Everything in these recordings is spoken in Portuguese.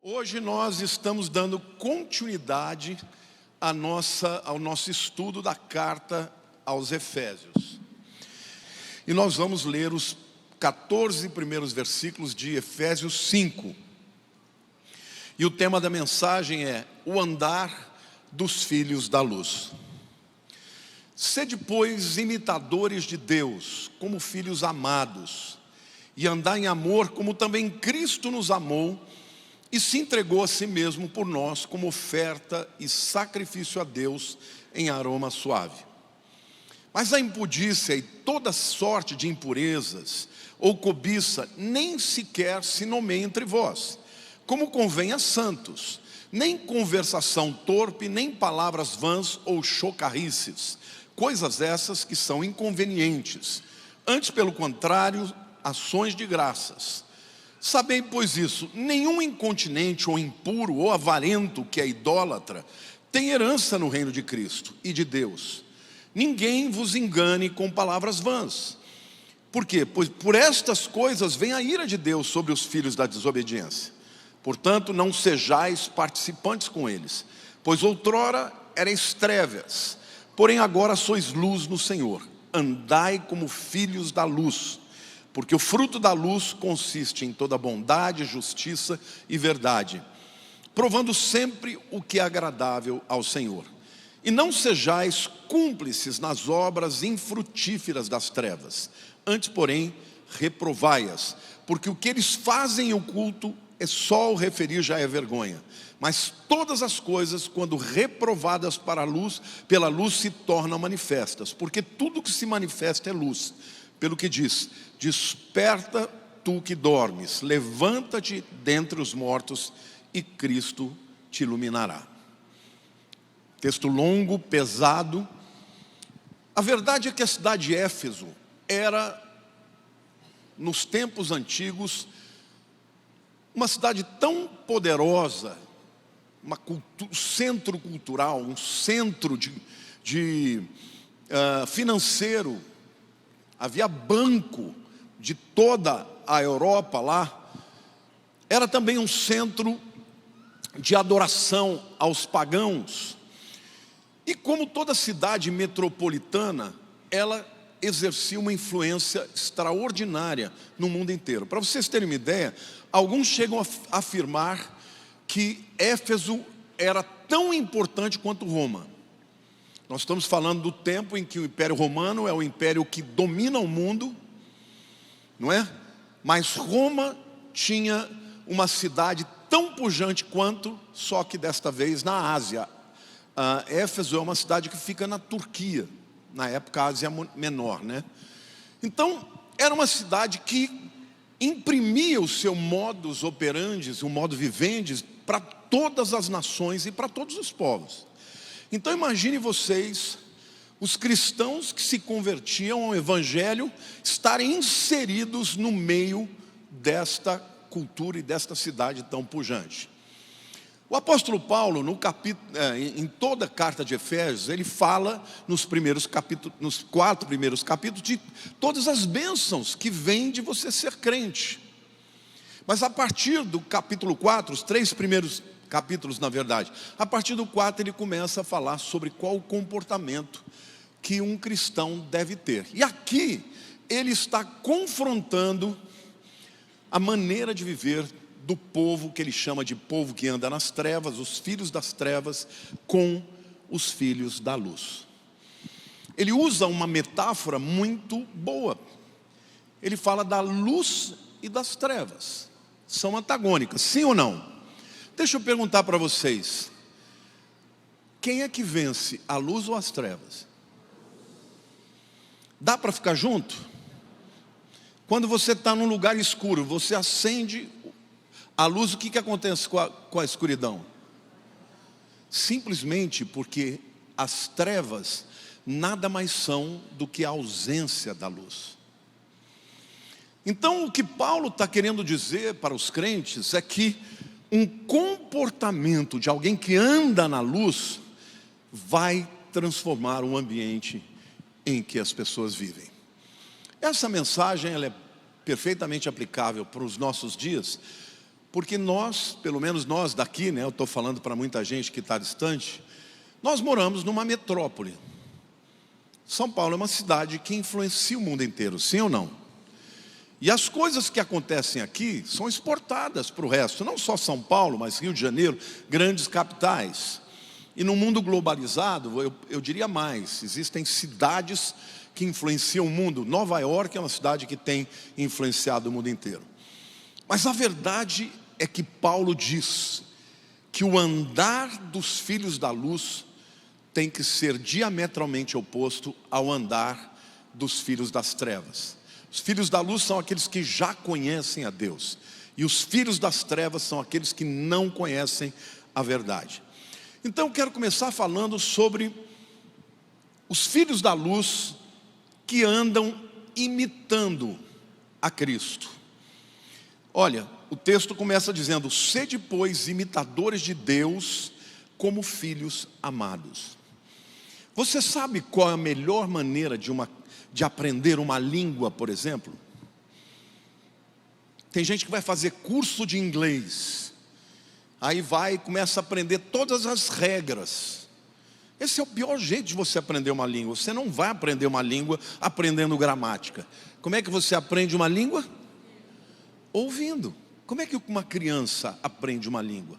Hoje nós estamos dando continuidade ao nosso estudo da carta aos Efésios. E nós vamos ler os 14 primeiros versículos de Efésios 5. E o tema da mensagem é o andar dos filhos da luz. Sede, pois, imitadores de Deus, como filhos amados, e andai em amor, como também Cristo nos amou, e se entregou a si mesmo por nós como oferta e sacrifício a Deus em aroma suave. Mas a impudícia e toda sorte de impurezas ou cobiça nem sequer se nomeia entre vós, como convém a santos, nem conversação torpe, nem palavras vãs ou chocarrices, coisas essas que são inconvenientes, antes pelo contrário, ações de graças. Sabei, pois isso, nenhum incontinente ou impuro ou avarento que é idólatra tem herança no reino de Cristo e de Deus. Ninguém vos engane com palavras vãs. Por quê? Pois por estas coisas vem a ira de Deus sobre os filhos da desobediência. Portanto, não sejais participantes com eles, pois outrora erais trevas, porém agora sois luz no Senhor. Andai como filhos da luz, porque o fruto da luz consiste em toda bondade, justiça e verdade, provando sempre o que é agradável ao Senhor. E não sejais cúmplices nas obras infrutíferas das trevas, antes, porém, reprovai-as, porque o que eles fazem em oculto é só o referir já é vergonha. Mas todas as coisas, quando reprovadas pela luz se tornam manifestas, porque tudo que se manifesta é luz. Pelo que diz: desperta tu que dormes, levanta-te dentre os mortos e Cristo te iluminará. Texto longo, pesado. A verdade é que a cidade de Éfeso era, nos tempos antigos, uma cidade tão poderosa, centro cultural, um centro financeiro. Havia banco de toda a Europa lá. Era também um centro de adoração aos pagãos. E como toda cidade metropolitana, ela exercia uma influência extraordinária no mundo inteiro. Para vocês terem uma ideia, alguns chegam a afirmar que Éfeso era tão importante quanto Roma. Nós estamos falando do tempo em que o Império Romano é o império que domina o mundo, não é? Mas Roma tinha uma cidade tão pujante quanto, só que desta vez na Ásia. Éfeso é uma cidade que fica na Turquia, na época Ásia Menor, né? Então, era uma cidade que imprimia o seu modus operandi, o modo vivendi, para todas as nações e para todos os povos. Então imagine vocês, os cristãos que se convertiam ao Evangelho, estarem inseridos no meio desta cultura e desta cidade tão pujante. O apóstolo Paulo, em toda a carta de Efésios, ele fala nos 4 primeiros capítulos, de todas as bênçãos que vêm de você ser crente. Mas a partir do capítulo 4, os 3 primeiros capítulos, na verdade, a partir do 4 ele começa a falar sobre qual o comportamento que um cristão deve ter. E aqui ele está confrontando a maneira de viver do povo que ele chama de povo que anda nas trevas, os filhos das trevas, com os filhos da luz. Ele usa uma metáfora muito boa. Ele fala da luz e das trevas. São antagônicas, sim ou não? Deixa eu perguntar para vocês, quem é que vence, a luz ou as trevas? Dá para ficar junto? Quando você está num lugar escuro, você acende a luz, o que acontece com a escuridão? Simplesmente porque as trevas nada mais são do que a ausência da luz. Então o que Paulo está querendo dizer para os crentes é que um comportamento de alguém que anda na luz vai transformar o ambiente em que as pessoas vivem. Essa mensagem ela é perfeitamente aplicável para os nossos dias, Porque nós, pelo menos nós daqui, né, eu estou falando para muita gente que está distante, nós moramos numa metrópole. São Paulo é uma cidade que influencia o mundo inteiro, sim ou não? E as coisas que acontecem aqui são exportadas para o resto, não só São Paulo, mas Rio de Janeiro, grandes capitais. E no mundo globalizado, eu diria mais, existem cidades que influenciam o mundo. Nova York é uma cidade que tem influenciado o mundo inteiro. Mas a verdade é que Paulo diz que o andar dos filhos da luz tem que ser diametralmente oposto ao andar dos filhos das trevas. Os filhos da luz são aqueles que já conhecem a Deus, e os filhos das trevas são aqueles que não conhecem a verdade. Então eu quero começar falando sobre os filhos da luz que andam imitando a Cristo. Olha, o texto começa dizendo: sede, pois, imitadores de Deus como filhos amados. Você sabe qual é a melhor maneira de aprender uma língua, por exemplo? Tem gente que vai fazer curso de inglês, aí vai e começa a aprender todas as regras. Esse é o pior jeito de você aprender uma língua. Você não vai aprender uma língua aprendendo gramática. Como é que você aprende uma língua? Ouvindo. Como é que uma criança aprende uma língua?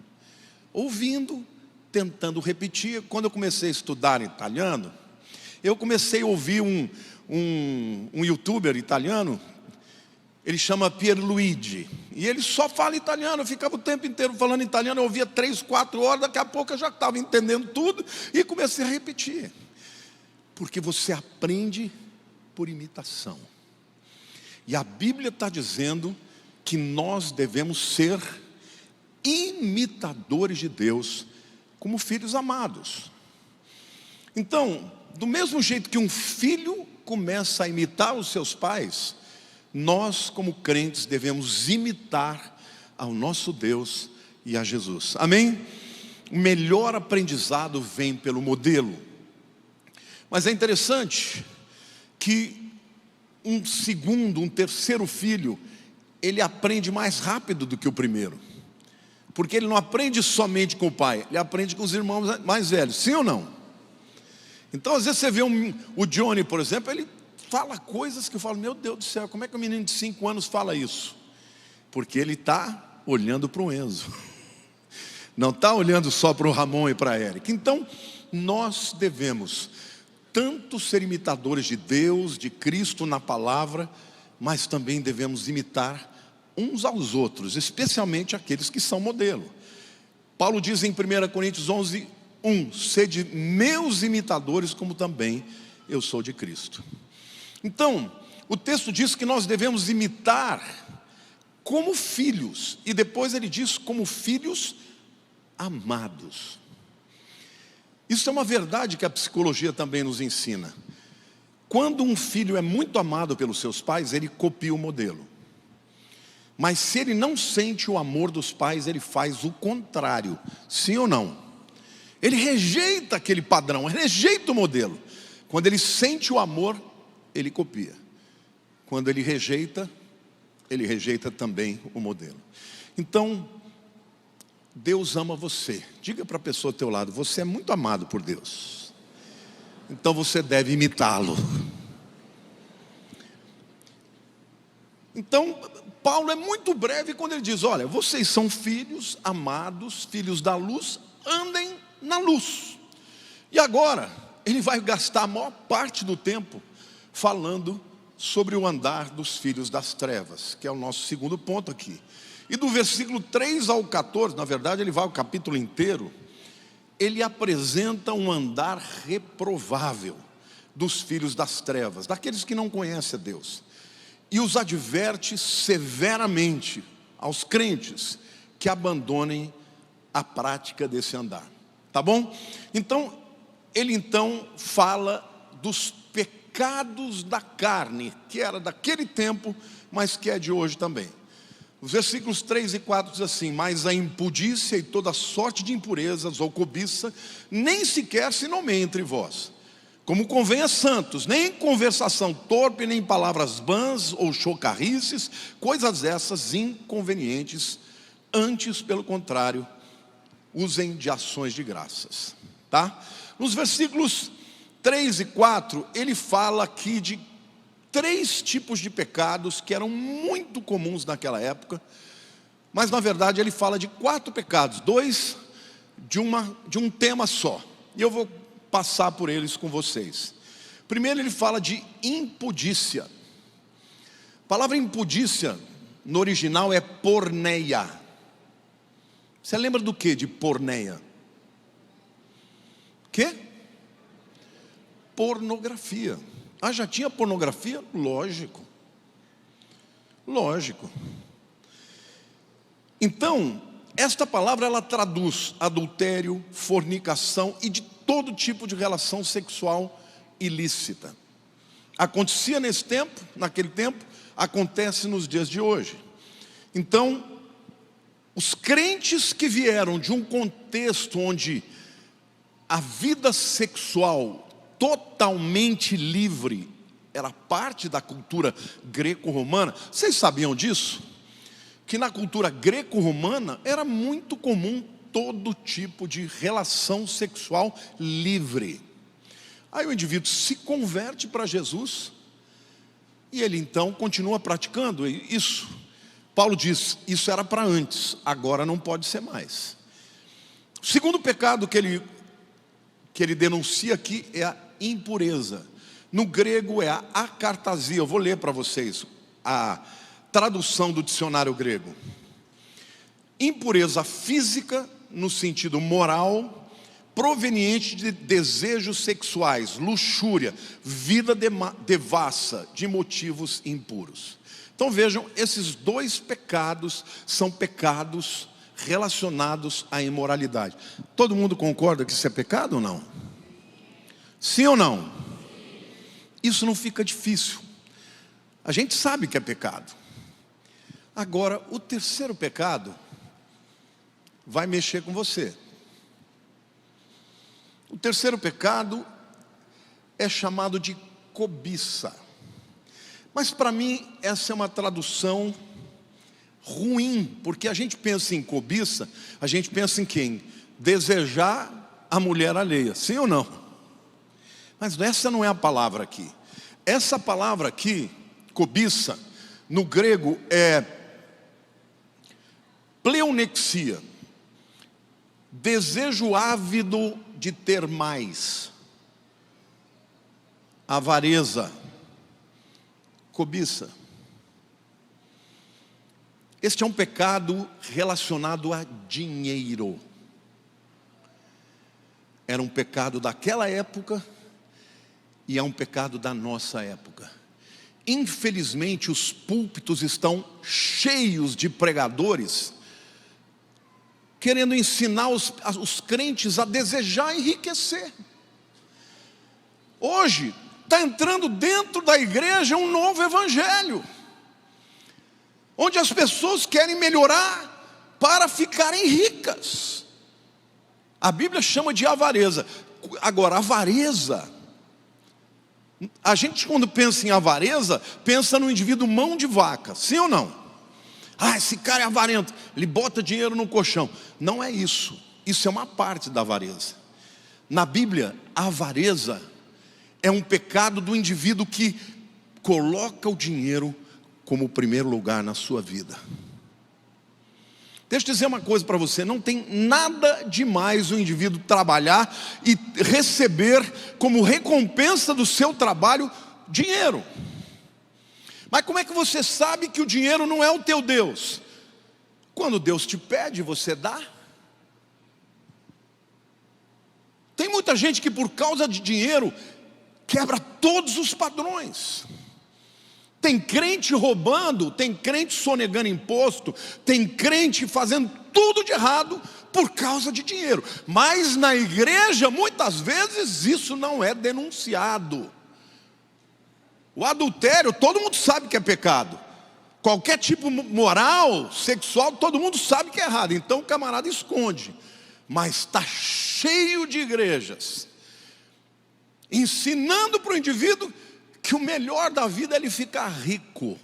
Ouvindo, tentando repetir. Quando eu comecei a estudar italiano, eu comecei a ouvir um youtuber italiano. Ele chama Pierluigi, e ele só fala italiano. Eu ficava o tempo inteiro falando italiano, eu ouvia 3, 4 horas, daqui a pouco eu já estava entendendo tudo, e comecei a repetir. Porque você aprende por imitação. E a Bíblia está dizendo que nós devemos ser imitadores de Deus, como filhos amados. Então, do mesmo jeito que um filho começa a imitar os seus pais, nós como crentes devemos imitar ao nosso Deus e a Jesus. Amém? O melhor aprendizado vem pelo modelo. Mas é interessante que um segundo, um terceiro filho, ele aprende mais rápido do que o primeiro. Porque ele não aprende somente com o pai, ele aprende com os irmãos mais velhos, sim ou não? Então às vezes você vê o Johnny, por exemplo, ele fala coisas que eu falo: meu Deus do céu, como é que um menino de 5 anos fala isso? Porque ele está olhando para o Enzo, não está olhando só para o Ramon e para a Érica. Então nós devemos tanto ser imitadores de Deus, de Cristo na palavra, mas também devemos imitar uns aos outros, especialmente aqueles que são modelo. Paulo diz em 1 Coríntios 11, 1: sede meus imitadores, como também eu sou de Cristo. Então, o texto diz que nós devemos imitar como filhos, e depois ele diz como filhos amados. Isso é uma verdade que a psicologia também nos ensina. Quando um filho é muito amado pelos seus pais, ele copia o modelo. Mas se ele não sente o amor dos pais, ele faz o contrário, sim ou não? Ele rejeita aquele padrão, rejeita o modelo. Quando ele sente o amor, ele copia. Quando ele rejeita também o modelo. Então, Deus ama você. Diga para a pessoa ao teu lado: você é muito amado por Deus. Então você deve imitá-lo. Então, Paulo é muito breve quando ele diz: olha, vocês são filhos amados, filhos da luz, andem na luz. E agora, ele vai gastar a maior parte do tempo falando sobre o andar dos filhos das trevas, que é o nosso segundo ponto aqui. E do versículo 3 ao 14, na verdade ele vai o capítulo inteiro, ele apresenta um andar reprovável dos filhos das trevas, daqueles que não conhecem a Deus, e os adverte severamente aos crentes que abandonem a prática desse andar. Tá bom? Então, ele fala dos pecados da carne, que era daquele tempo, mas que é de hoje também. Os versículos 3 e 4 diz assim: mas a impudícia e toda sorte de impurezas ou cobiça, nem sequer se nomeia entre vós, como convém a santos, nem em conversação torpe, nem em palavras vãs ou chocarrices, coisas essas inconvenientes. Antes, pelo contrário, usem de ações de graças, tá? Nos versículos 3 e 4, ele fala aqui de 3 tipos de pecados que eram muito comuns naquela época, mas na verdade ele fala de 4 pecados, 2 de um tema só, e eu vou passar por eles com vocês. Primeiro ele fala de impudícia. A palavra impudícia no original é porneia. Você lembra do que de porneia? Que? Pornografia. Ah, já tinha pornografia? Lógico. Lógico. Então, esta palavra ela traduz adultério, fornicação e de todo tipo de relação sexual ilícita. Acontecia nesse tempo, naquele tempo, acontece nos dias de hoje. Então, os crentes que vieram de um contexto onde a vida sexual totalmente livre era parte da cultura greco-romana. Vocês sabiam disso? Que na cultura greco-romana era muito comum todo tipo de relação sexual livre. Aí o indivíduo se converte para Jesus e ele então continua praticando isso. Paulo diz, isso era para antes, agora não pode ser mais. O segundo pecado que ele denuncia aqui é a impureza. No grego é a acartasia. Eu vou ler para vocês a tradução do dicionário grego. Impureza física, no sentido moral, proveniente de desejos sexuais, luxúria, vida devassa, de motivos impuros. Então vejam, esses 2 pecados são pecados relacionados à imoralidade. Todo mundo concorda que isso é pecado ou não? Sim ou não? Isso não fica difícil. A gente sabe que é pecado. Agora, o terceiro pecado vai mexer com você. O terceiro pecado é chamado de cobiça. Mas para mim essa é uma tradução ruim, porque a gente pensa em cobiça, a gente pensa em quem? Desejar a mulher alheia, sim ou não? Mas essa não é a palavra aqui. Essa palavra aqui, cobiça, no grego é pleonexia, desejo ávido de ter mais, avareza, cobiça. Este é um pecado relacionado a dinheiro. Era um pecado daquela época e é um pecado da nossa época. Infelizmente os púlpitos estão cheios de pregadores querendo ensinar os crentes a desejar enriquecer. Hoje está entrando dentro da igreja um novo evangelho, onde as pessoas querem melhorar para ficarem ricas. A Bíblia chama de avareza. Agora, avareza, a gente quando pensa em avareza, pensa no indivíduo mão de vaca, sim ou não? Ah, esse cara é avarento, ele bota dinheiro no colchão. Não é isso, isso é uma parte da avareza. Na Bíblia, a avareza é um pecado do indivíduo que coloca o dinheiro como o primeiro lugar na sua vida. Deixa eu dizer uma coisa para você, não tem nada demais o indivíduo trabalhar e receber como recompensa do seu trabalho dinheiro. Mas como é que você sabe que o dinheiro não é o teu Deus? Quando Deus te pede, você dá. Tem muita gente que por causa de dinheiro quebra todos os padrões. Tem crente roubando, tem crente sonegando imposto, tem crente fazendo tudo de errado por causa de dinheiro. Mas na igreja, muitas vezes, isso não é denunciado. O adultério, todo mundo sabe que é pecado. Qualquer tipo moral, sexual, todo mundo sabe que é errado. Então o camarada esconde. Mas está cheio de igrejas ensinando para o indivíduo que o melhor da vida é ele ficar rico.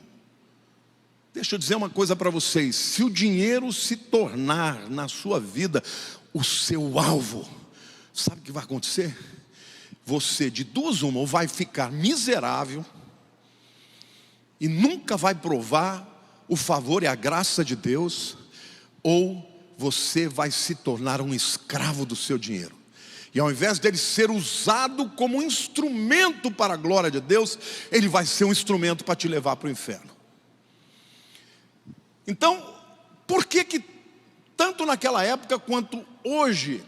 Deixa eu dizer uma coisa para vocês: se o dinheiro se tornar na sua vida o seu alvo, sabe o que vai acontecer? Você, de duas uma, ou vai ficar miserável e nunca vai provar o favor e a graça de Deus, ou você vai se tornar um escravo do seu dinheiro. E ao invés dele ser usado como um instrumento para a glória de Deus, ele vai ser um instrumento para te levar para o inferno. Então, por que tanto naquela época quanto hoje,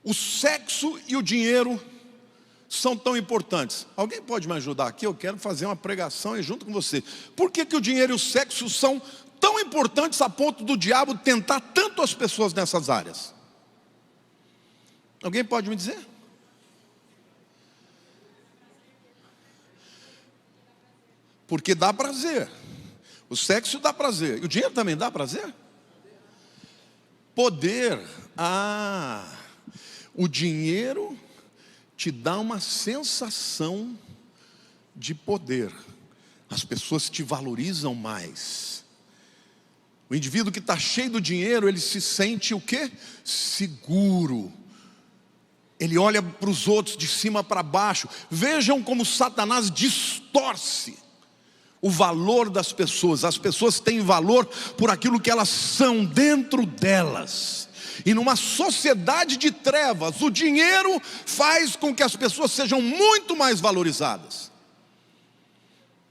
o sexo e o dinheiro são tão importantes? Alguém pode me ajudar aqui? Eu quero fazer uma pregação aí junto com você. Por que o dinheiro e o sexo são tão importantes a ponto do diabo tentar tanto as pessoas nessas áreas? Alguém pode me dizer? Porque dá prazer. O sexo dá prazer. E o dinheiro também dá prazer? Poder. O dinheiro te dá uma sensação de poder. As pessoas te valorizam mais. O indivíduo que está cheio do dinheiro, ele se sente o quê? Seguro. Ele olha para os outros de cima para baixo. Vejam como Satanás distorce o valor das pessoas. As pessoas têm valor por aquilo que elas são dentro delas. E numa sociedade de trevas, o dinheiro faz com que as pessoas sejam muito mais valorizadas.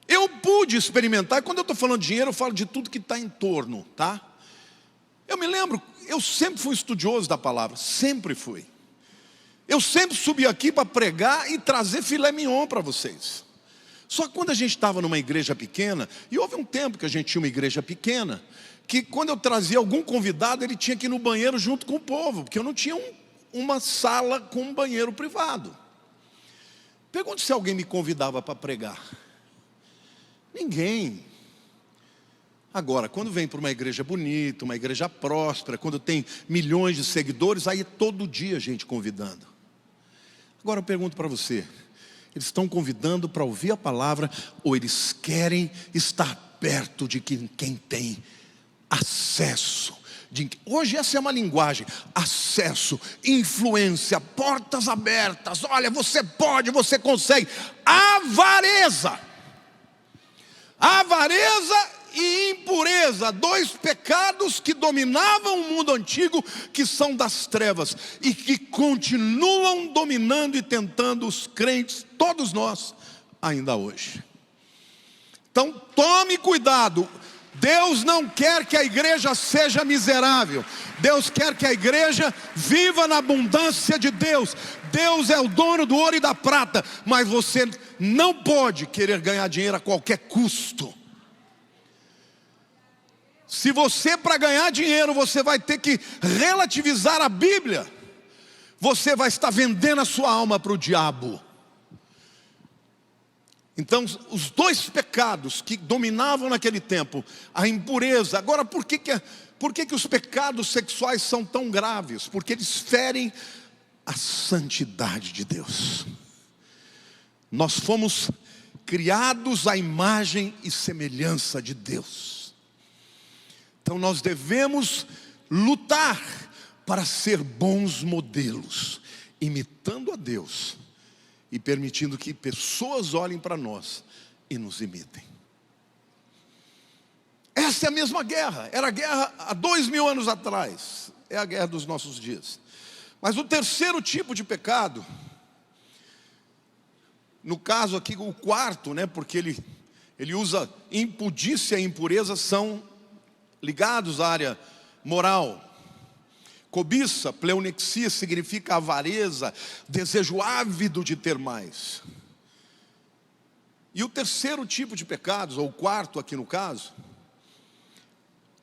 Eu pude experimentar, e quando eu estou falando de dinheiro, eu falo de tudo que está em torno, tá? Eu me lembro, eu sempre fui estudioso da palavra, sempre fui. Eu sempre subi aqui para pregar e trazer filé mignon para vocês. Só que quando a gente estava numa igreja pequena, e houve um tempo que a gente tinha uma igreja pequena, que quando eu trazia algum convidado, ele tinha que ir no banheiro junto com o povo, porque eu não tinha uma sala com um banheiro privado. Pergunte se alguém me convidava para pregar. Ninguém. Agora, quando vem para uma igreja bonita, uma igreja próspera, quando tem milhões de seguidores, aí é todo dia a gente convidando. Agora eu pergunto para você, eles estão convidando para ouvir a palavra, ou eles querem estar perto de quem tem acesso? Hoje essa é uma linguagem: acesso, influência, portas abertas. Olha, você pode, você consegue. Avareza e impureza, dois pecados que dominavam o mundo antigo, que são das trevas e que continuam dominando e tentando os crentes, todos nós, ainda hoje. Então tome cuidado. Deus não quer que a igreja seja miserável. Deus quer que a igreja viva na abundância de Deus. Deus é o dono do ouro e da prata, mas você não pode querer ganhar dinheiro a qualquer custo. Se você, para ganhar dinheiro, você vai ter que relativizar a Bíblia, você vai estar vendendo a sua alma para o diabo. Então, os dois pecados que dominavam naquele tempo, a impureza. Agora, por que os pecados sexuais são tão graves? Porque eles ferem a santidade de Deus. Nós fomos criados à imagem e semelhança de Deus. Então nós devemos lutar para ser bons modelos, imitando a Deus e permitindo que pessoas olhem para nós e nos imitem. Essa é a mesma guerra. Era a guerra há 2000 anos atrás. É a guerra dos nossos dias. Mas o terceiro tipo de pecado, no caso aqui o quarto, porque ele usa impudícia e impureza, são ligados à área moral. Cobiça, pleonexia, significa avareza, desejo ávido de ter mais. E o terceiro tipo de pecados, ou o quarto aqui no caso,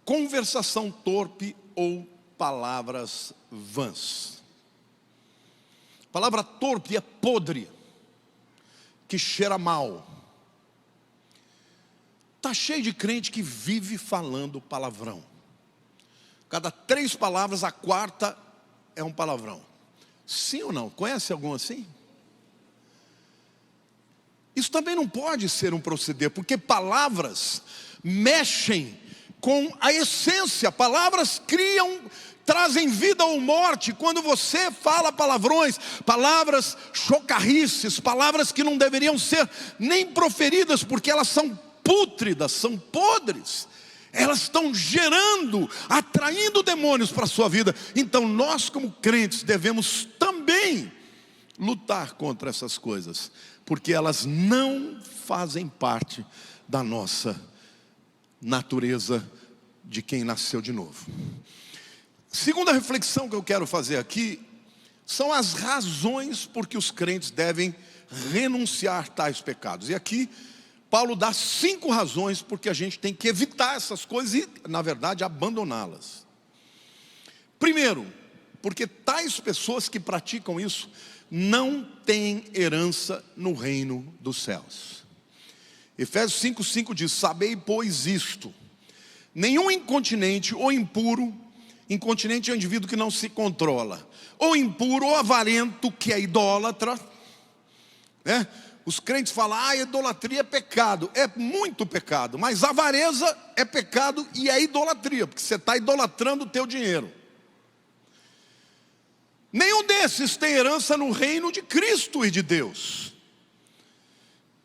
conversação torpe ou palavras vãs. A palavra torpe é podre, que cheira mal. Está cheio de crente que vive falando palavrão. Cada 3 palavras, a quarta é um palavrão. Sim ou não? Conhece algum assim? Isso também não pode ser um proceder, porque palavras mexem com a essência. Palavras trazem vida ou morte. Quando você fala palavrões, palavras chocarrices, palavras que não deveriam ser nem proferidas, porque elas são pútridas, são podres, elas estão gerando, atraindo demônios para a sua vida. Então nós, como crentes, devemos também lutar contra essas coisas, porque elas não fazem parte da nossa natureza de quem nasceu de novo. Segunda reflexão que eu quero fazer aqui são as razões por que os crentes devem renunciar tais pecados. E aqui Paulo dá 5 razões porque a gente tem que evitar essas coisas e, na verdade, abandoná-las. Primeiro, porque tais pessoas que praticam isso não têm herança no reino dos céus. Efésios 5:5 diz: sabei, pois, isto: nenhum incontinente ou impuro, incontinente é um indivíduo que não se controla, ou impuro ou avarento, que é idólatra, né? Os crentes falam, idolatria é pecado. É muito pecado, mas avareza é pecado e é idolatria, porque você está idolatrando o teu dinheiro. Nenhum desses tem herança no reino de Cristo e de Deus.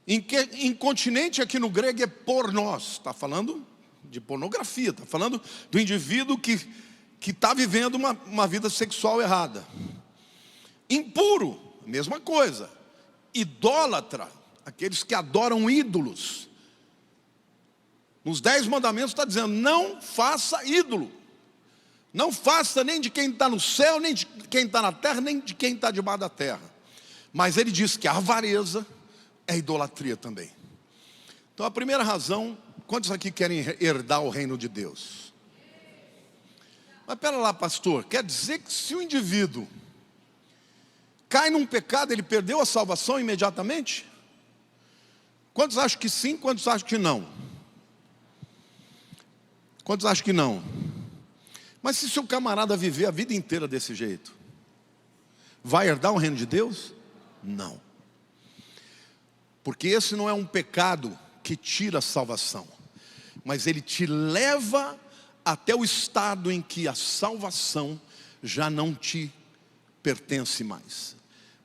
Incontinente aqui no grego é pornós, está falando de pornografia, está falando do indivíduo que está vivendo uma vida sexual errada. Impuro, mesma coisa. Idólatra, aqueles que adoram ídolos. Nos 10 mandamentos está dizendo, não faça ídolo. Não faça nem de quem está no céu, nem de quem está na terra, nem de quem está debaixo da terra. Mas ele diz que a avareza é idolatria também. Então a primeira razão, quantos aqui querem herdar o reino de Deus? Mas pera lá, pastor, quer dizer que se o indivíduo cai num pecado, ele perdeu a salvação imediatamente? Quantos acham que sim, quantos acham que não? Quantos acham que não? Mas se seu camarada viver a vida inteira desse jeito, vai herdar o reino de Deus? Não. Porque esse não é um pecado que tira a salvação, mas ele te leva até o estado em que a salvação já não te pertence mais.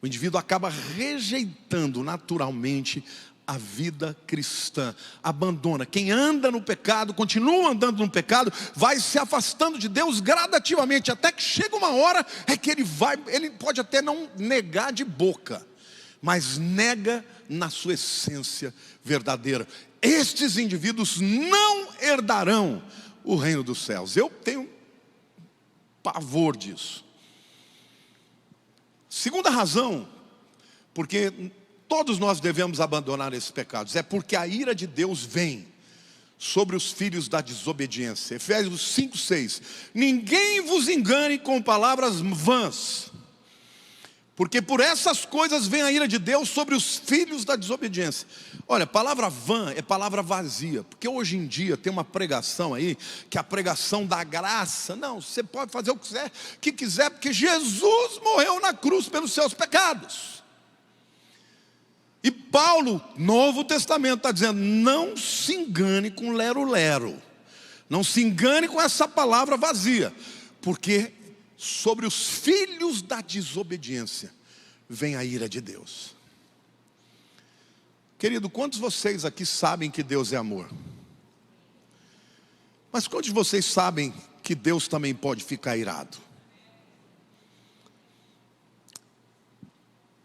O indivíduo acaba rejeitando naturalmente a vida cristã, abandona. Quem anda no pecado, continua andando no pecado, vai se afastando de Deus gradativamente, até que chega uma hora que ele pode até não negar de boca, mas nega na sua essência verdadeira. Estes indivíduos não herdarão o reino dos céus. Eu tenho pavor disso. Segunda razão, porque todos nós devemos abandonar esses pecados, é porque a ira de Deus vem sobre os filhos da desobediência. Efésios 5:6. Ninguém vos engane com palavras vãs, porque por essas coisas vem a ira de Deus sobre os filhos da desobediência. Olha, palavra vã é palavra vazia, porque hoje em dia tem uma pregação aí, que é a pregação da graça. Não, você pode fazer o que quiser, porque Jesus morreu na cruz pelos seus pecados. E Paulo, Novo Testamento, está dizendo, não se engane com lero-lero, não se engane com essa palavra vazia, porque sobre os filhos da desobediência vem a ira de Deus. Querido, quantos de vocês aqui sabem que Deus é amor? Mas quantos de vocês sabem que Deus também pode ficar irado?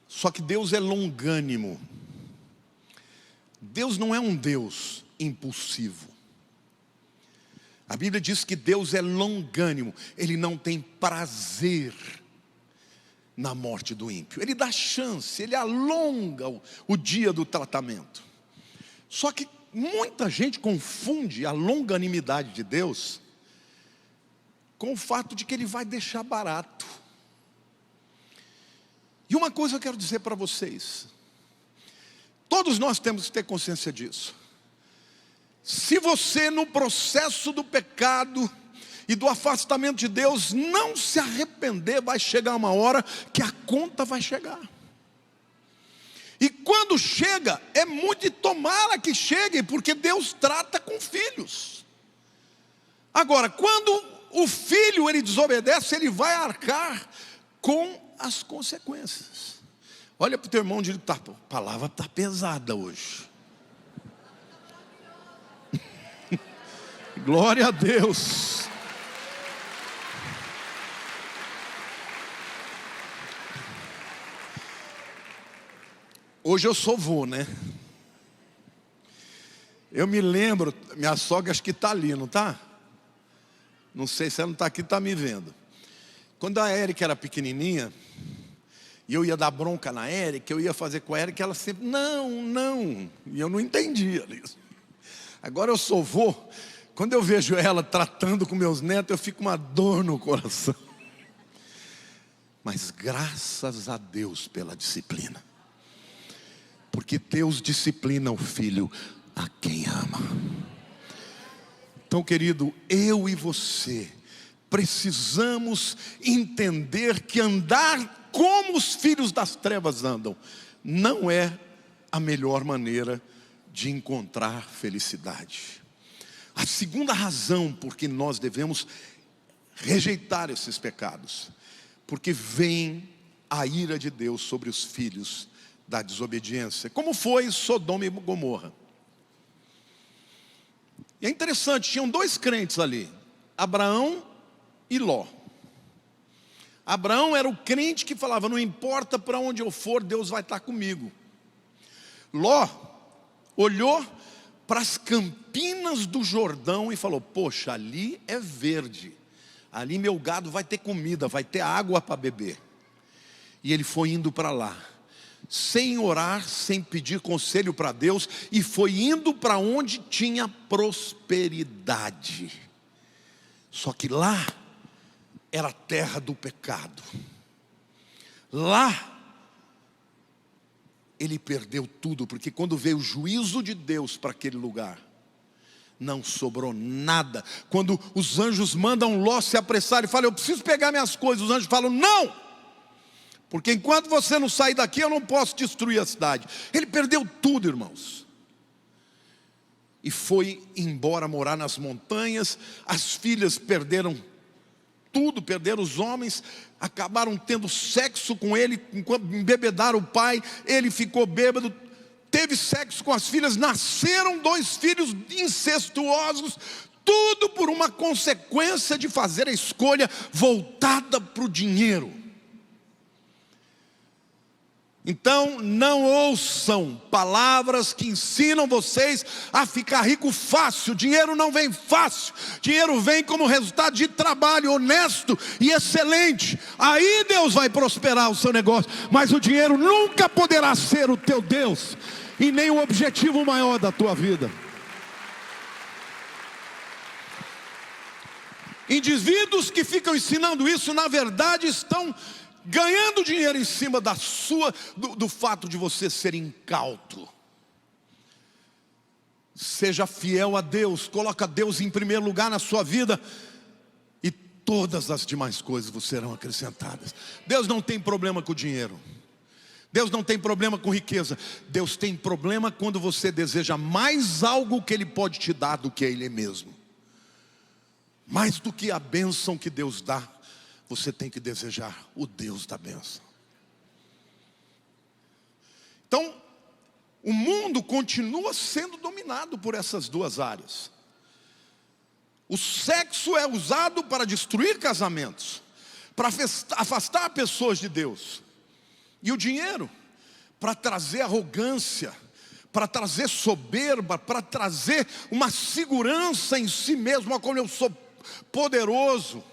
Só que Deus é longânimo. Deus não é um Deus impulsivo. A Bíblia diz que Deus é longânimo. Ele não tem prazer na morte do ímpio. Ele dá chance, ele alonga o dia do tratamento. Só que muita gente confunde a longanimidade de Deus com o fato de que ele vai deixar barato. E uma coisa eu quero dizer para vocês, todos nós temos que ter consciência disso. Se você no processo do pecado e do afastamento de Deus não se arrepender, vai chegar uma hora que a conta vai chegar. E quando chega, é muito de tomara que chegue, porque Deus trata com filhos. Agora, quando o filho ele desobedece, ele vai arcar com as consequências. Olha para o teu irmão e diz: a palavra está pesada hoje. Glória a Deus. Hoje eu sou vô, né? Eu me lembro, minha sogra acho que está ali, não está? Não sei se ela não está aqui, está me vendo. Quando a Érica era pequenininha, e eu ia dar bronca na Érica, eu ia fazer com a Érica, ela sempre, não. E eu não entendia isso. Agora eu sou vô, quando eu vejo ela tratando com meus netos, eu fico uma dor no coração. Mas graças a Deus pela disciplina. Porque Deus disciplina o filho a quem ama. Então, querido, eu e você precisamos entender que andar como os filhos das trevas andam não é a melhor maneira de encontrar felicidade. A segunda razão por que nós devemos rejeitar esses pecados, porque vem a ira de Deus sobre os filhos da desobediência, como foi Sodoma e Gomorra. E é interessante, tinham dois crentes ali, Abraão e Ló. Abraão era o crente que falava: não importa para onde eu for, Deus vai estar comigo. Ló olhou para as campinas do Jordão e falou: poxa, ali é verde, ali meu gado vai ter comida, vai ter água para beber. E ele foi indo para lá, sem orar, sem pedir conselho para Deus, e foi indo para onde tinha prosperidade. Só que lá era a terra do pecado. Lá ele perdeu tudo, porque quando veio o juízo de Deus para aquele lugar, não sobrou nada. Quando os anjos mandam Ló se apressar e falam: eu preciso pegar minhas coisas, os anjos falam: não, porque enquanto você não sair daqui, eu não posso destruir a cidade. Ele perdeu tudo, irmãos, e foi embora morar nas montanhas. As filhas perderam tudo, perderam os homens, acabaram tendo sexo com ele, enquanto embebedaram o pai, ele ficou bêbado, teve sexo com as filhas, nasceram 2 filhos incestuosos, tudo por uma consequência de fazer a escolha voltada para o dinheiro. Então não ouçam palavras que ensinam vocês a ficar rico fácil. Dinheiro não vem fácil, dinheiro vem como resultado de trabalho honesto e excelente. Aí Deus vai prosperar o seu negócio, mas o dinheiro nunca poderá ser o teu Deus, e nem o objetivo maior da tua vida. Indivíduos que ficam ensinando isso, na verdade estão ganhando dinheiro em cima do fato de você ser incauto. Seja fiel a Deus, coloca Deus em primeiro lugar na sua vida, e todas as demais coisas vos serão acrescentadas. Deus não tem problema com o dinheiro, Deus não tem problema com riqueza. Deus tem problema quando você deseja mais algo que Ele pode te dar do que Ele mesmo. Mais do que a bênção que Deus dá, você tem que desejar o Deus da bênção. Então, o mundo continua sendo dominado por essas duas áreas. O sexo é usado para destruir casamentos, para afastar pessoas de Deus. E o dinheiro, para trazer arrogância, para trazer soberba, para trazer uma segurança em si mesmo, como eu sou poderoso.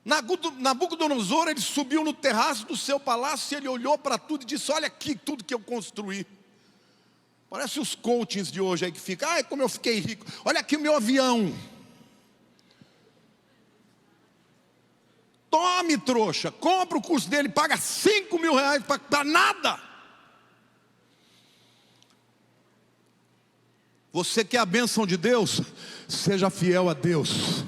Nabucodonosor, ele subiu no terraço do seu palácio, e ele olhou para tudo e disse: olha aqui tudo que eu construí. Parece os coachings de hoje aí que fica: ai, como eu fiquei rico, olha aqui o meu avião. Tome, trouxa, compra o curso dele, paga 5 mil reais para nada. Você quer a bênção de Deus? Seja fiel a Deus.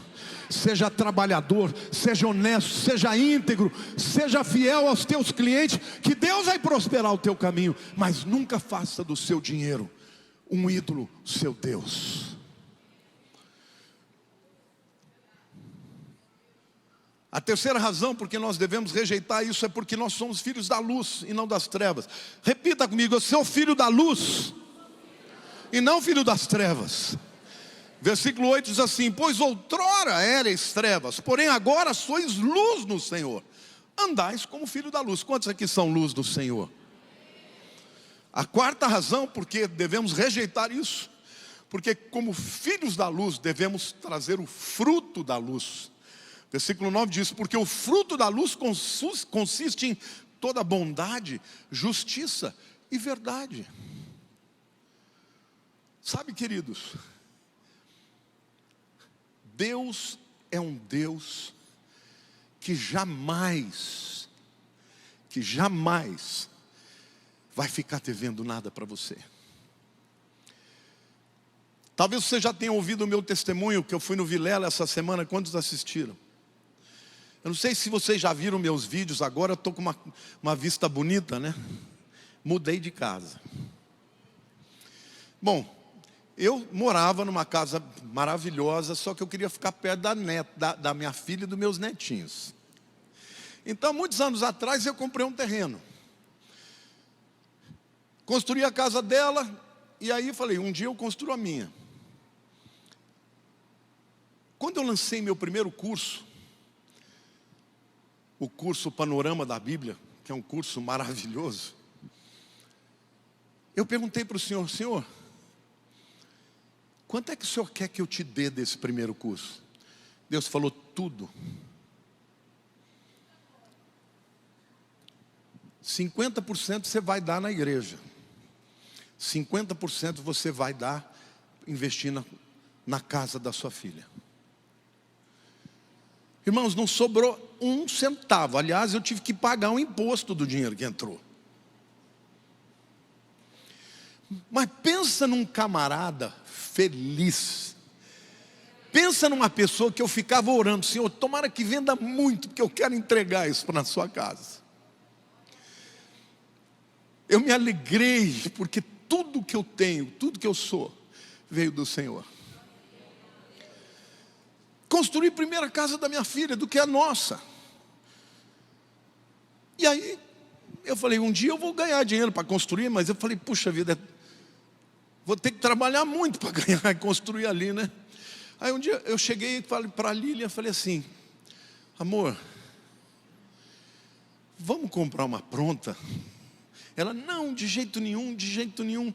seja trabalhador, seja honesto, seja íntegro, seja fiel aos teus clientes, que Deus vai prosperar o teu caminho. Mas nunca faça do seu dinheiro um ídolo, seu Deus. A terceira razão porque nós devemos rejeitar isso é porque nós somos filhos da luz e não das trevas. Repita comigo: eu sou filho da luz e não filho das trevas. Versículo 8 diz assim: pois outrora erais trevas, porém agora sois luz no Senhor. Andais como filho da luz. Quantos aqui são luz do Senhor? A quarta razão porque devemos rejeitar isso, porque como filhos da luz devemos trazer o fruto da luz. Versículo 9 diz: porque o fruto da luz consiste em toda bondade, justiça e verdade. Sabe, queridos, Deus é um Deus que jamais vai ficar devendo nada para você. Talvez você já tenha ouvido o meu testemunho, que eu fui no Vilela essa semana. Quantos assistiram? Eu não sei se vocês já viram meus vídeos. Agora eu estou com uma vista bonita, né? Mudei de casa. Bom, eu morava numa casa maravilhosa, só que eu queria ficar perto da minha filha e dos meus netinhos. Então, muitos anos atrás, eu comprei um terreno. Construí a casa dela, e aí falei: um dia eu construo a minha. Quando eu lancei meu primeiro curso, o curso Panorama da Bíblia, que é um curso maravilhoso, eu perguntei para o Senhor: Senhor, quanto é que o Senhor quer que eu te dê desse primeiro curso? Deus falou: tudo. 50% você vai dar na igreja, 50% você vai dar, investir na casa da sua filha. Irmãos, não sobrou um centavo. Aliás, eu tive que pagar um imposto do dinheiro que entrou. Mas pensa num camarada feliz. Pensa numa pessoa que eu ficava orando: Senhor, tomara que venda muito, porque eu quero entregar isso para a sua casa. Eu me alegrei, porque tudo que eu tenho, tudo que eu sou, veio do Senhor. Construí a primeira casa da minha filha, do que a nossa. E aí, eu falei: um dia eu vou ganhar dinheiro para construir. Mas eu falei: puxa vida, vou ter que trabalhar muito para ganhar e construir ali, né? Aí um dia eu cheguei e falei para a Lília, falei assim: amor, vamos comprar uma pronta? Ela: não, de jeito nenhum, de jeito nenhum. Eu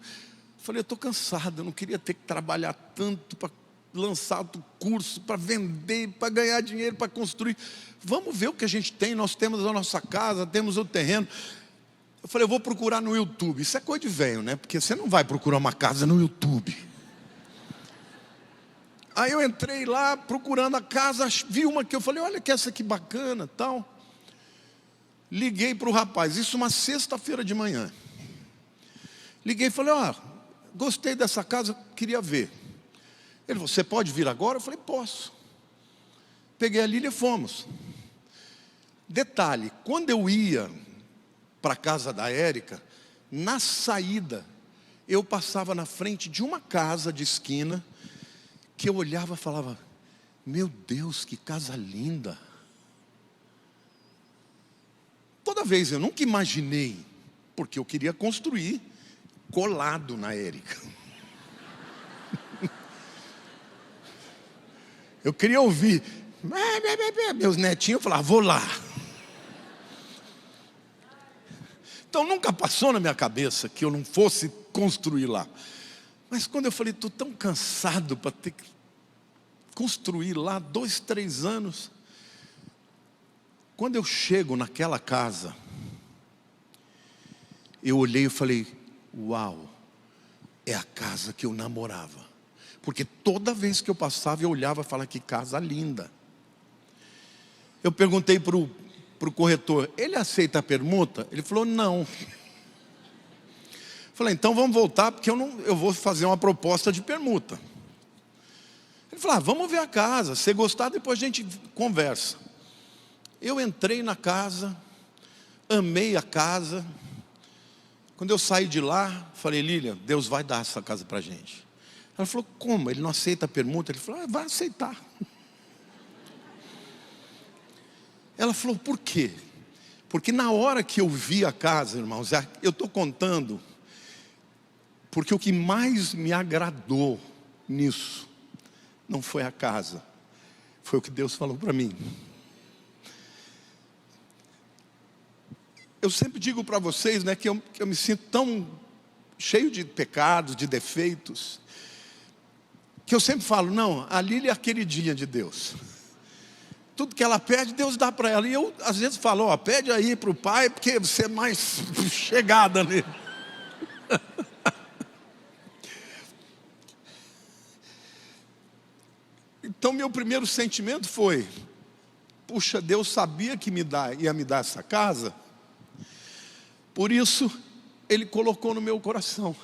falei: eu estou cansado, eu não queria ter que trabalhar tanto para lançar outro curso, para vender, para ganhar dinheiro, para construir. Vamos ver o que a gente tem. Nós temos a nossa casa, temos o terreno. Eu falei: eu vou procurar no YouTube. Isso é coisa de velho, né? Porque você não vai procurar uma casa no YouTube. Aí eu entrei lá procurando a casa, vi uma que eu falei: olha que essa aqui bacana, tal. Liguei para o rapaz, isso uma sexta-feira de manhã. Liguei e falei: ó, gostei dessa casa, queria ver. Ele falou: você pode vir agora? Eu falei: posso. Peguei a Lília e fomos. Detalhe, quando eu ia para a casa da Érica, na saída, eu passava na frente de uma casa de esquina, que eu olhava e falava: meu Deus, que casa linda. Toda vez, eu nunca imaginei, porque eu queria construir colado na Érica. Eu queria ouvir. Meus netinhos falavam: vou lá. Então nunca passou na minha cabeça que eu não fosse construir lá. Mas quando eu falei: estou tão cansado para ter que construir lá 2, 3 anos. Quando eu chego naquela casa, eu olhei e falei: uau, é a casa que eu namorava. Porque toda vez que eu passava, eu olhava e falava: que casa linda. Eu perguntei para o corretor: ele aceita a permuta? Ele falou: não. Falei: então vamos voltar, porque eu vou fazer uma proposta de permuta. Ele Ele falou, vamos ver a casa, se gostar depois a gente conversa. Eu entrei na casa, amei a casa. Quando eu saí de lá, falei, Lília, Deus vai dar essa casa para a gente. Ela falou, como? Ele não aceita a permuta? Ele falou, vai aceitar. Ela falou, por quê? Porque na hora que eu vi a casa, irmãos, eu estou contando, porque o que mais me agradou nisso, não foi a casa, foi o que Deus falou para mim. Eu sempre digo para vocês, né, que eu me sinto tão cheio de pecados, de defeitos, que eu sempre falo, não, a Lília é a queridinha de Deus. Tudo que ela pede, Deus dá para ela. E eu, às vezes, falo, pede aí para o pai, porque você é mais chegada nele. Então, meu primeiro sentimento foi, puxa, Deus sabia que ia me dar essa casa, por isso, Ele colocou no meu coração.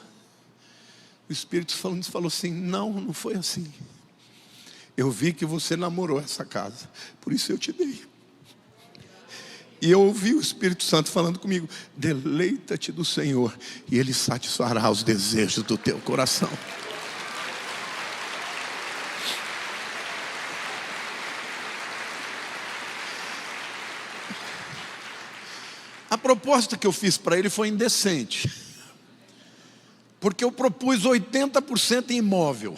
O Espírito Santo falou assim, não foi assim. Eu vi que você namorou essa casa, por isso eu te dei. E eu ouvi o Espírito Santo falando comigo, deleita-te do Senhor, e Ele satisfará os desejos do teu coração. A proposta que eu fiz para ele foi indecente, porque eu propus 80% em imóvel.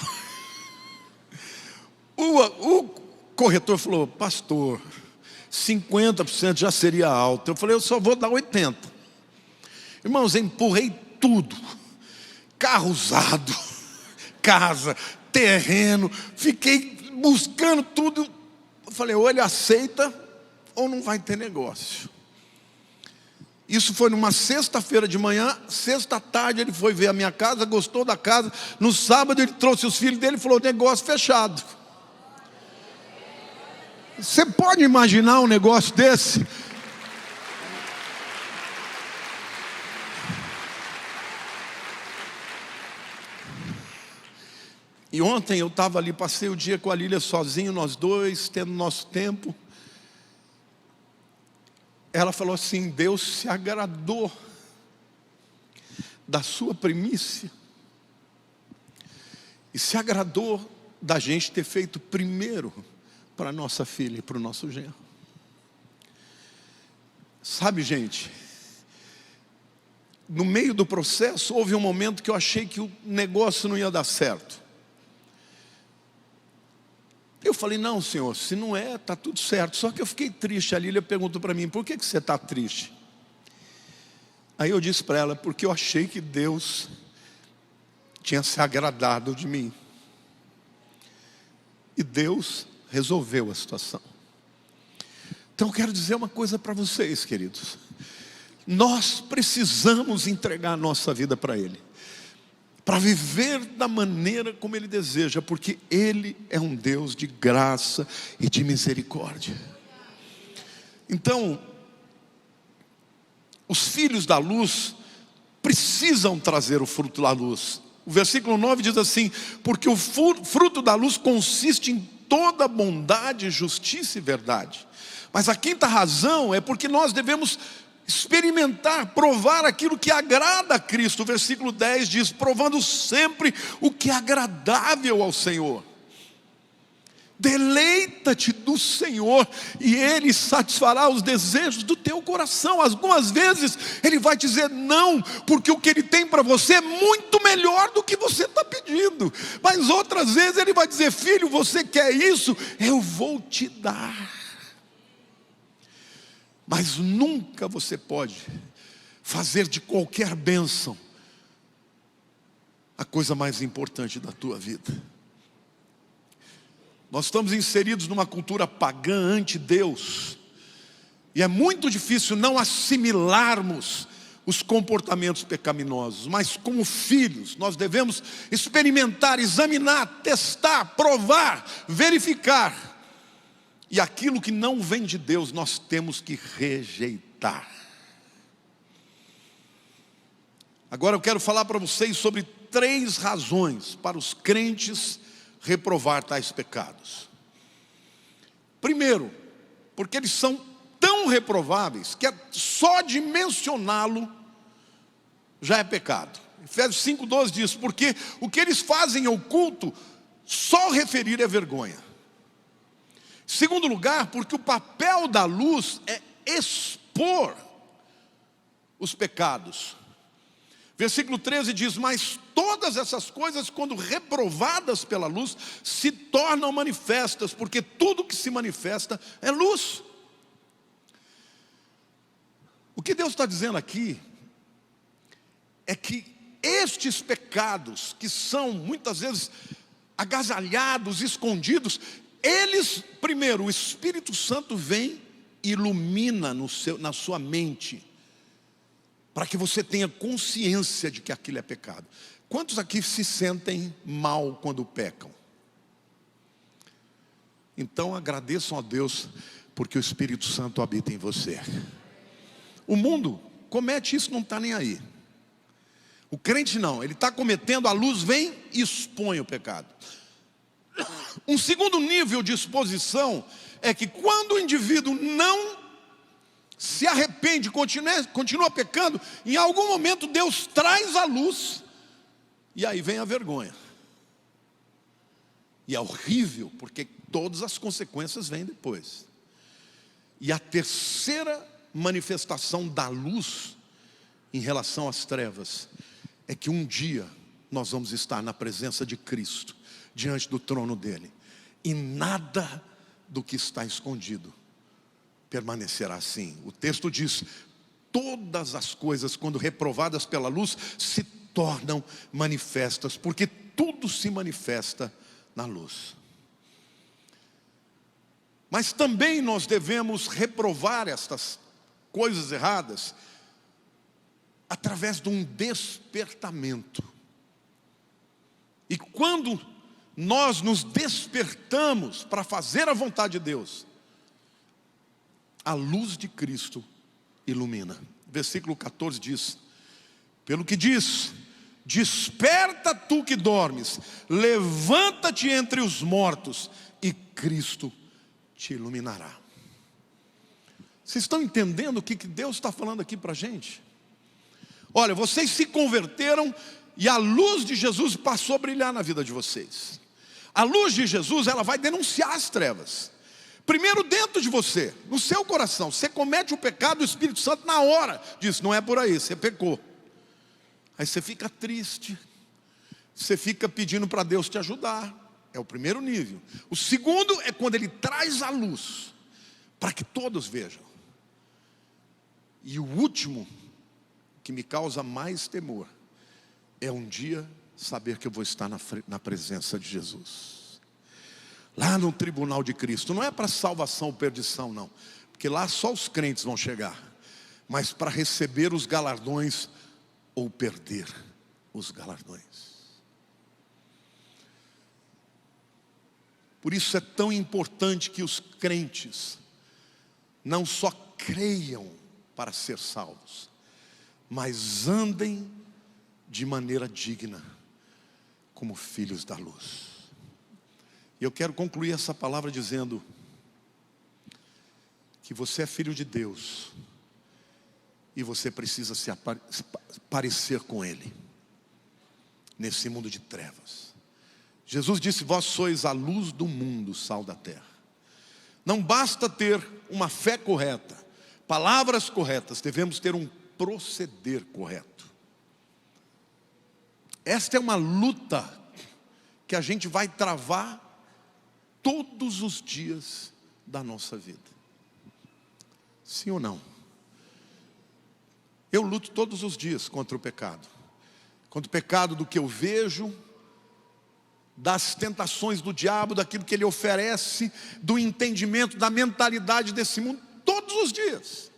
O corretor falou, pastor, 50% já seria alto. Eu falei, eu só vou dar 80%. Irmãos, eu empurrei tudo, carro usado, casa, terreno, fiquei buscando tudo. Eu falei, ou ele aceita, ou não vai ter negócio. Isso foi numa sexta-feira de manhã. Sexta tarde ele foi ver a minha casa, gostou da casa. No sábado ele trouxe os filhos dele e falou, negócio fechado. Você pode imaginar um negócio desse? E ontem eu estava ali, passei o dia com a Lília sozinho, nós dois, tendo nosso tempo. Ela falou assim, Deus se agradou da sua primícia e se agradou da gente ter feito primeiro para nossa filha e para o nosso genro. Sabe, gente, no meio do processo houve um momento que eu achei que o negócio não ia dar certo. Eu falei, não, Senhor, se não é, está tudo certo. Só que eu fiquei triste. A Lília perguntou para mim, por que você está triste? Aí eu disse para ela, porque eu achei que Deus tinha se agradado de mim. E Deus resolveu a situação. Então eu quero dizer uma coisa para vocês, queridos. Nós precisamos entregar a nossa vida para Ele, para viver da maneira como Ele deseja, porque Ele é um Deus de graça e de misericórdia. Então, os filhos da luz precisam trazer o fruto da luz. O versículo 9 diz assim, porque o fruto da luz consiste em toda bondade, justiça e verdade. Mas a quinta razão é porque nós devemos experimentar, provar aquilo que agrada a Cristo. O versículo 10 diz, provando sempre o que é agradável ao Senhor. Deleita-te do Senhor e Ele satisfará os desejos do teu coração. Algumas vezes Ele vai dizer não, porque o que Ele tem para você é muito melhor do que você está pedindo. Mas outras vezes Ele vai dizer, filho, você quer isso? Eu vou te dar. Mas nunca você pode fazer de qualquer bênção a coisa mais importante da tua vida. Nós estamos inseridos numa cultura pagã anti-Deus. E é muito difícil não assimilarmos os comportamentos pecaminosos. Mas como filhos, nós devemos experimentar, examinar, testar, provar, verificar. E aquilo que não vem de Deus, nós temos que rejeitar. Agora eu quero falar para vocês sobre 3 razões para os crentes reprovar tais pecados? Primeiro, porque eles são tão reprováveis que só de mencioná-lo já é pecado. Efésios 5,12 diz: porque o que eles fazem em oculto, só referir é vergonha. Segundo lugar, porque o papel da luz é expor os pecados. Versículo 13 diz: mas todas essas coisas, quando reprovadas pela luz, se tornam manifestas, porque tudo que se manifesta é luz. O que Deus está dizendo aqui é que estes pecados, que são muitas vezes agasalhados, escondidos, eles, primeiro, o Espírito Santo vem e ilumina na sua mente, para que você tenha consciência de que aquilo é pecado. Quantos aqui se sentem mal quando pecam? Então agradeçam a Deus, porque o Espírito Santo habita em você. O mundo comete isso, não está nem aí. O crente não, ele está cometendo, a luz vem e expõe o pecado. Um segundo nível de exposição é que quando o indivíduo não se arrepende, continua pecando, em algum momento Deus traz a luz, e aí vem a vergonha. E é horrível, porque todas as consequências vêm depois. E a terceira manifestação da luz em relação às trevas é que um dia nós vamos estar na presença de Cristo, diante do trono dele, e nada do que está escondido permanecerá assim. O texto diz: todas as coisas, quando reprovadas pela luz, se tornam manifestas, porque tudo se manifesta na luz. Mas também nós devemos reprovar estas coisas erradas através de um despertamento. E quando nós nos despertamos para fazer a vontade de Deus, a luz de Cristo ilumina. Versículo 14 diz: pelo que diz: desperta tu que dormes, levanta-te entre os mortos, e Cristo te iluminará. Vocês estão entendendo o que Deus está falando aqui para a gente? Olha, vocês se converteram e a luz de Jesus passou a brilhar na vida de vocês. A luz de Jesus, ela vai denunciar as trevas. Primeiro dentro de você, no seu coração. Você comete o pecado, o Espírito Santo na hora diz: não é por aí, você pecou. Aí você fica triste, você fica pedindo para Deus te ajudar. É o primeiro nível. O segundo é quando Ele traz a luz, para que todos vejam. E o último, que me causa mais temor, é um dia saber que eu vou estar na presença de Jesus, lá no tribunal de Cristo. Não é para salvação ou perdição não, porque lá só os crentes vão chegar, mas para receber os galardões ou perder os galardões. Por isso é tão importante que os crentes não só creiam para ser salvos, mas andem de maneira digna, como filhos da luz. E eu quero concluir essa palavra dizendo que você é filho de Deus, e você precisa se parecer com Ele, nesse mundo de trevas. Jesus disse: vós sois a luz do mundo, sal da terra. Não basta ter uma fé correta, palavras corretas, devemos ter um proceder correto. Esta é uma luta que a gente vai travar todos os dias da nossa vida. Sim ou não? Eu luto todos os dias contra o pecado. Contra o pecado do que eu vejo, das tentações do diabo, daquilo que ele oferece, do entendimento, da mentalidade desse mundo, todos os dias.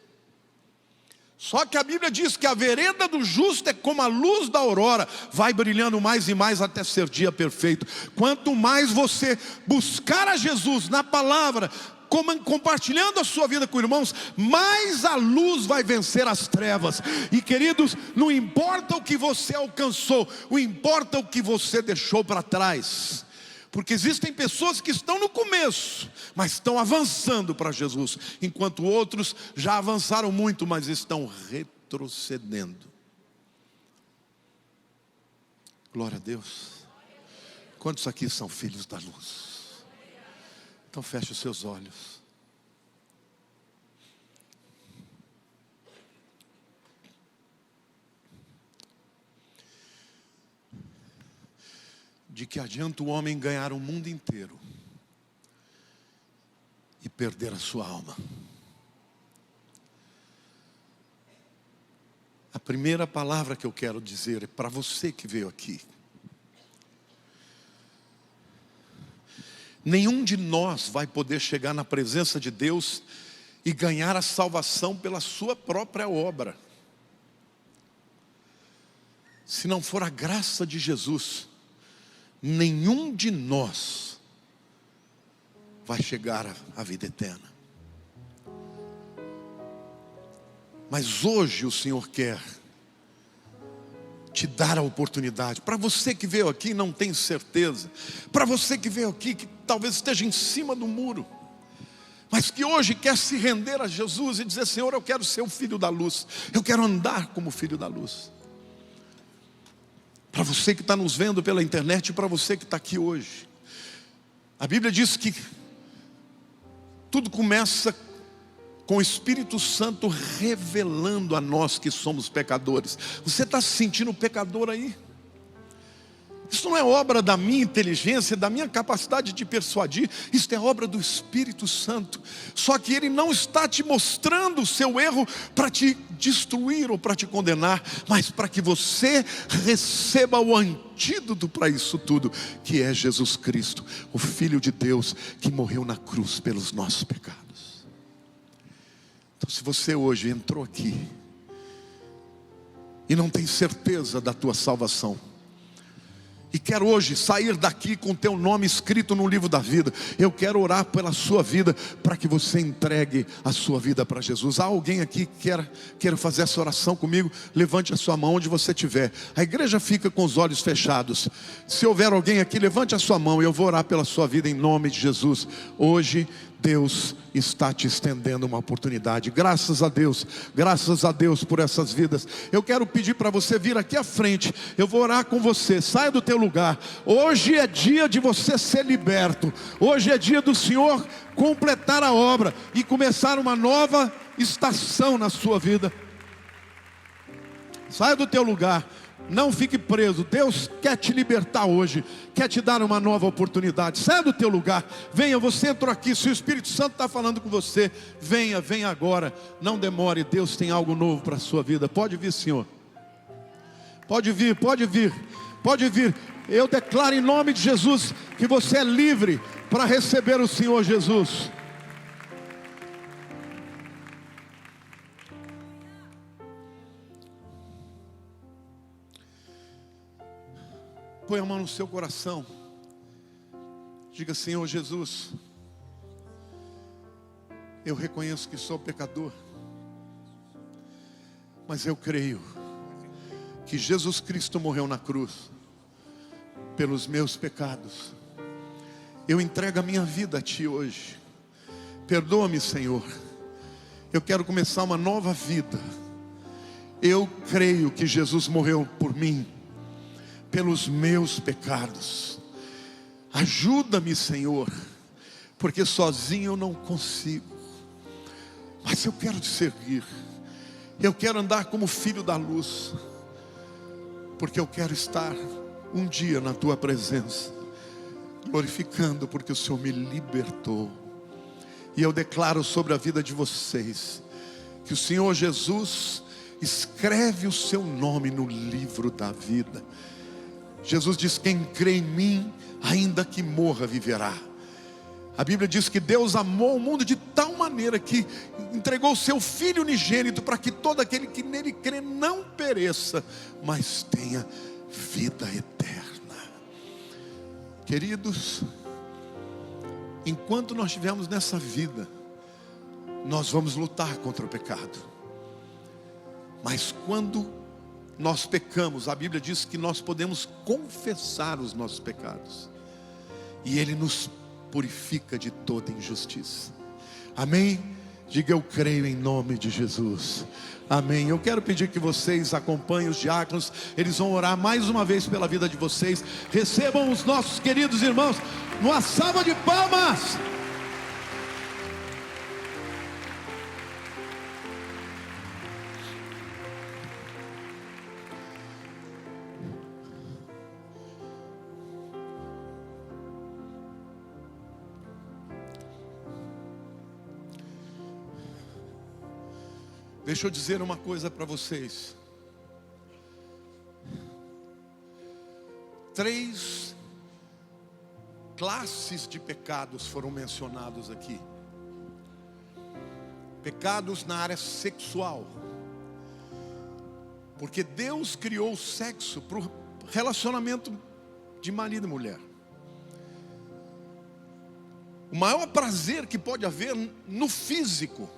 Só que a Bíblia diz que a vereda do justo é como a luz da aurora, vai brilhando mais e mais até ser dia perfeito. Quanto mais você buscar a Jesus na palavra, compartilhando a sua vida com irmãos, mais a luz vai vencer as trevas. E queridos, não importa o que você alcançou, o importa o que você deixou para trás. Porque existem pessoas que estão no começo, mas estão avançando para Jesus, enquanto outros já avançaram muito, mas estão retrocedendo. Glória a Deus. Quantos aqui são filhos da luz? Então feche os seus olhos. De que adianta o homem ganhar o mundo inteiro e perder a sua alma? A primeira palavra que eu quero dizer é para você que veio aqui. Nenhum de nós vai poder chegar na presença de Deus e ganhar a salvação pela sua própria obra, se não for a graça de Jesus. Nenhum de nós vai chegar à vida eterna. Mas hoje o Senhor quer te dar a oportunidade. Para você que veio aqui e não tem certeza, para você que veio aqui que talvez esteja em cima do muro, mas que hoje quer se render a Jesus e dizer: Senhor, eu quero ser o filho da luz, eu quero andar como filho da luz. Para você que está nos vendo pela internet e para você que está aqui hoje, a Bíblia diz que tudo começa com o Espírito Santo revelando a nós que somos pecadores. Você está se sentindo pecador aí? Isso não é obra da minha inteligência, da minha capacidade de persuadir. Isso é obra do Espírito Santo. Só que Ele não está te mostrando o seu erro para te destruir ou para te condenar, mas para que você receba o antídoto para isso tudo, que é Jesus Cristo, o Filho de Deus, que morreu na cruz pelos nossos pecados. Então, se você hoje entrou aqui e não tem certeza da tua salvação, e quer hoje sair daqui com o teu nome escrito no livro da vida, eu quero orar pela sua vida, para que você entregue a sua vida para Jesus. Há alguém aqui que quer fazer essa oração comigo? Levante a sua mão onde você estiver. A igreja fica com os olhos fechados. Se houver alguém aqui, levante a sua mão e eu vou orar pela sua vida em nome de Jesus. Hoje Deus está te estendendo uma oportunidade. Graças a Deus por essas vidas. Eu quero pedir para você vir aqui à frente. Eu vou orar com você. Saia do teu lugar. Hoje é dia de você ser liberto. Hoje é dia do Senhor completar a obra e começar uma nova estação na sua vida. Saia do teu lugar. Não fique preso. Deus quer te libertar hoje, quer te dar uma nova oportunidade. Saia do teu lugar, venha. Você entrou aqui, se o Espírito Santo está falando com você, venha agora, não demore. Deus tem algo novo para a sua vida. Pode vir, Senhor. Pode vir. Eu declaro em nome de Jesus que você é livre para receber o Senhor Jesus. Põe a mão no seu coração. Diga: Senhor Jesus, eu reconheço que sou pecador, mas eu creio que Jesus Cristo morreu na cruz pelos meus pecados. Eu entrego a minha vida a Ti hoje. Perdoa-me, Senhor. Eu quero começar uma nova vida. Eu creio que Jesus morreu por mim, pelos meus pecados. Ajuda-me, Senhor, porque sozinho eu não consigo, mas eu quero te servir. Eu quero andar como filho da luz, porque eu quero estar um dia na tua presença, glorificando, porque o Senhor me libertou. E eu declaro sobre a vida de vocês que o Senhor Jesus escreve o seu nome no livro da vida. Jesus diz: quem crê em mim, ainda que morra, viverá. A Bíblia diz que Deus amou o mundo de tal maneira que entregou o seu Filho unigênito, para que todo aquele que nele crê não pereça, mas tenha vida eterna. Queridos, enquanto nós estivermos nessa vida, nós vamos lutar contra o pecado. Mas quando nós pecamos, a Bíblia diz que nós podemos confessar os nossos pecados, e Ele nos purifica de toda injustiça. Amém? Diga: eu creio em nome de Jesus. Amém. Eu quero pedir que vocês acompanhem os diáconos. Eles vão orar mais uma vez pela vida de vocês. Recebam os nossos queridos irmãos numa salva de palmas. Deixa eu dizer uma coisa para vocês. 3 classes de pecados foram mencionados aqui. Pecados na área sexual. Porque Deus criou o sexo para o relacionamento de marido e mulher. O maior prazer que pode haver no físico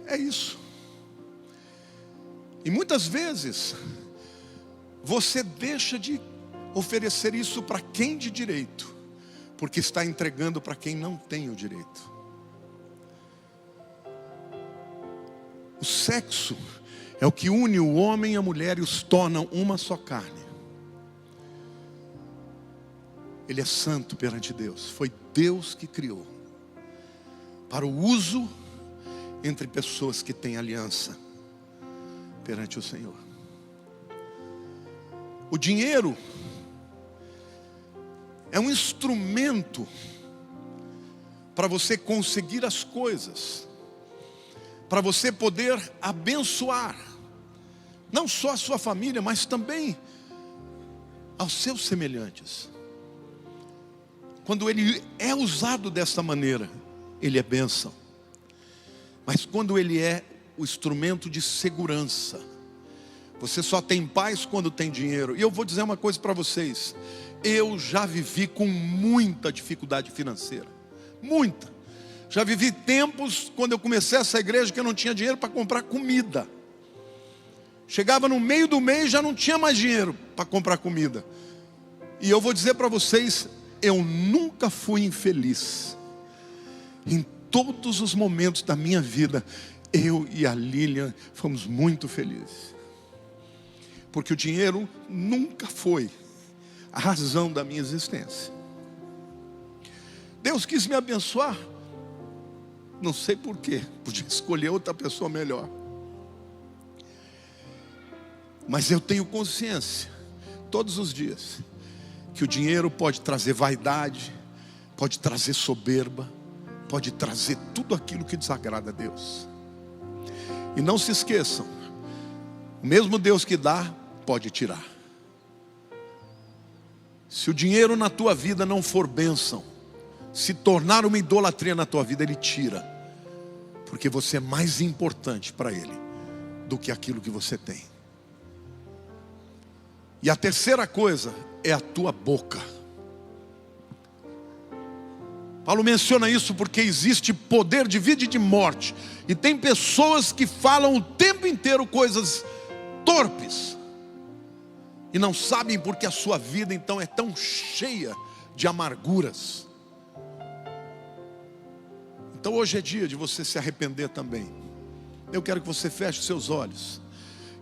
é isso. E muitas vezes você deixa de oferecer isso para quem de direito, porque está entregando para quem não tem o direito. O sexo é o que une o homem e a mulher e os tornam uma só carne. Ele é santo perante Deus. Foi Deus que criou para o uso entre pessoas que têm aliança perante o Senhor. O dinheiro é um instrumento para você conseguir as coisas, para você poder abençoar não só a sua família, mas também aos seus semelhantes. Quando ele é usado dessa maneira, ele é bênção. Mas quando ele é o instrumento de segurança, você só tem paz quando tem dinheiro. E eu vou dizer uma coisa para vocês: eu já vivi com muita dificuldade financeira, muita. Já vivi tempos, quando eu comecei essa igreja, que eu não tinha dinheiro para comprar comida. Chegava no meio do mês, já não tinha mais dinheiro para comprar comida. E eu vou dizer para vocês, eu nunca fui infeliz. Em todos os momentos da minha vida, eu e a Lilian fomos muito felizes. Porque o dinheiro nunca foi a razão da minha existência. Deus quis me abençoar. Não sei porquê. Podia escolher outra pessoa melhor. Mas eu tenho consciência, todos os dias, que o dinheiro pode trazer vaidade, pode trazer soberba, pode trazer tudo aquilo que desagrada a Deus. E não se esqueçam, o mesmo Deus que dá, pode tirar. Se o dinheiro na tua vida não for bênção, se tornar uma idolatria na tua vida, Ele tira. Porque você é mais importante para Ele do que aquilo que você tem. E a terceira coisa é a tua boca. Paulo menciona isso porque existe poder de vida e de morte. E tem pessoas que falam o tempo inteiro coisas torpes. E não sabem porque a sua vida então é tão cheia de amarguras. Então hoje é dia de você se arrepender também. Eu quero que você feche os seus olhos.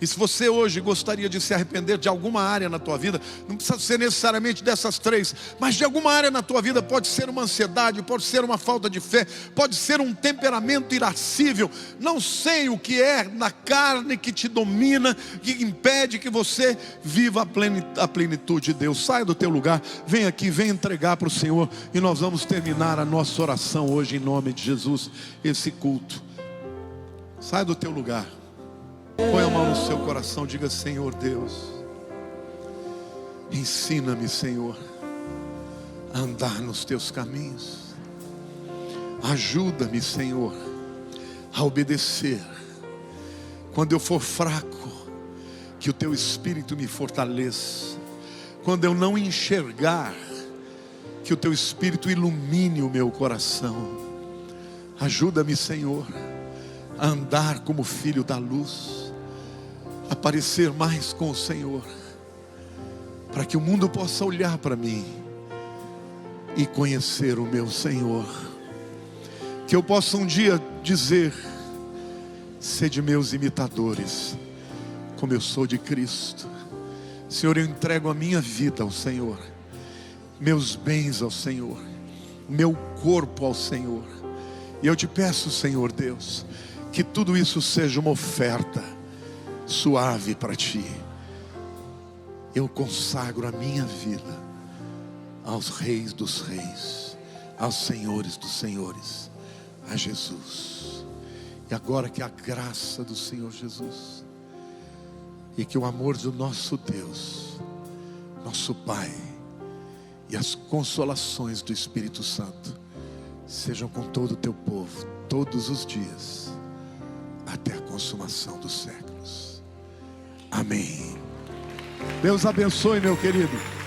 E se você hoje gostaria de se arrepender de alguma área na tua vida, não precisa ser necessariamente dessas 3, mas de alguma área na tua vida, pode ser uma ansiedade, pode ser uma falta de fé, pode ser um temperamento irascível, não sei o que é na carne que te domina, que impede que você viva a plenitude de Deus. Saia do teu lugar, vem aqui, vem entregar para o Senhor, e nós vamos terminar a nossa oração hoje em nome de Jesus, esse culto. Saia do teu lugar. Põe a mão no seu coração, diga: Senhor Deus, ensina-me, Senhor, a andar nos teus caminhos. Ajuda-me, Senhor, a obedecer. Quando eu for fraco, que o teu Espírito me fortaleça. Quando eu não enxergar, que o teu Espírito ilumine o meu coração. Ajuda-me, Senhor, a andar como filho da luz, a parecer mais com o Senhor, para que o mundo possa olhar para mim e conhecer o meu Senhor. Que eu possa um dia dizer: sede meus imitadores, como eu sou de Cristo. Senhor, eu entrego a minha vida ao Senhor, meus bens ao Senhor, meu corpo ao Senhor. E eu te peço, Senhor Deus, que tudo isso seja uma oferta suave para Ti. Eu consagro a minha vida aos reis dos reis, aos senhores dos senhores, a Jesus. E agora que a graça do Senhor Jesus e que o amor do nosso Deus, nosso Pai, e as consolações do Espírito Santo sejam com todo o teu povo, todos os dias, até a consumação dos séculos. Amém. Deus abençoe, meu querido.